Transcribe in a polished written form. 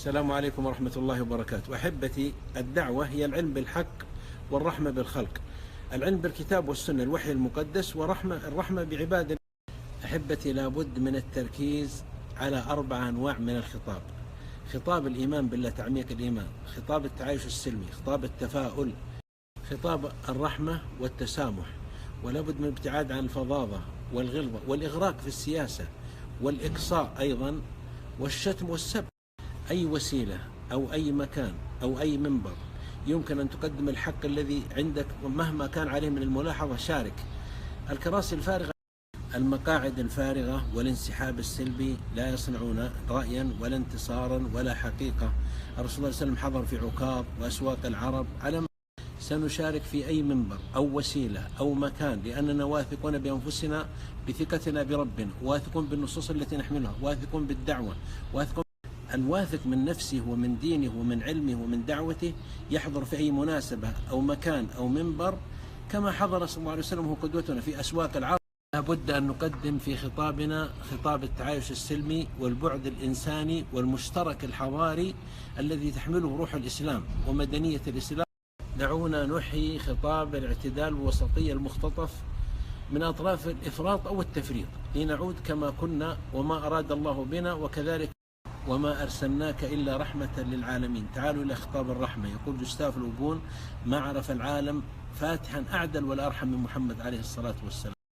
السلام عليكم ورحمة الله وبركاته. أحبتي، الدعوة هي العلم بالحق والرحمة بالخلق، العلم بالكتاب والسنة، الوحي المقدس، الرحمة بعباد. أحبتي، لابد من التركيز على 4 أنواع من الخطاب: خطاب الإيمان بالله، تعميق الإيمان، خطاب التعايش السلمي، خطاب التفاؤل، خطاب الرحمة والتسامح، ولابد من الابتعاد عن الفظاظة والغلظة والإغراق في السياسة والإقصاء أيضا والشتم والسب. أي وسيلة أو أي مكان أو أي منبر يمكن أن تقدم الحق الذي عندك ومهما كان عليه من الملاحظة شارك. الكراسي الفارغة، المقاعد الفارغة والانسحاب السلبي لا يصنعون رأيا ولا انتصارا ولا حقيقة. الرسول صلى الله عليه وسلم حضر في عكاظ وأسواق العرب. سنشارك في أي منبر أو وسيلة أو مكان لأننا واثقون بأنفسنا، بثقتنا بربنا، واثقون بالنصوص التي نحملها، واثقون بالدعوة، الواثق من نفسه ومن دينه ومن علمه ومن دعوته يحضر في أي مناسبة أو مكان أو منبر كما حضر صلى الله عليه وسلم، هو قدوتنا في أسواق العرب. لابد أن نقدم في خطابنا خطاب التعايش السلمي والبعد الإنساني والمشترك الحضاري الذي تحمله روح الإسلام ومدنية الإسلام. دعونا نحيي خطاب الاعتدال والوسطية المختطف من أطراف الإفراط أو التفريط لنعود كما كنا وما أراد الله بنا، وكذلك وما أرسلناك إلا رحمة للعالمين. تعالوا إلى خطاب الرحمة. يقول جوستاف لوبون: ما عرف العالم فاتحا أعدل ولا أرحم من محمد عليه الصلاة والسلام.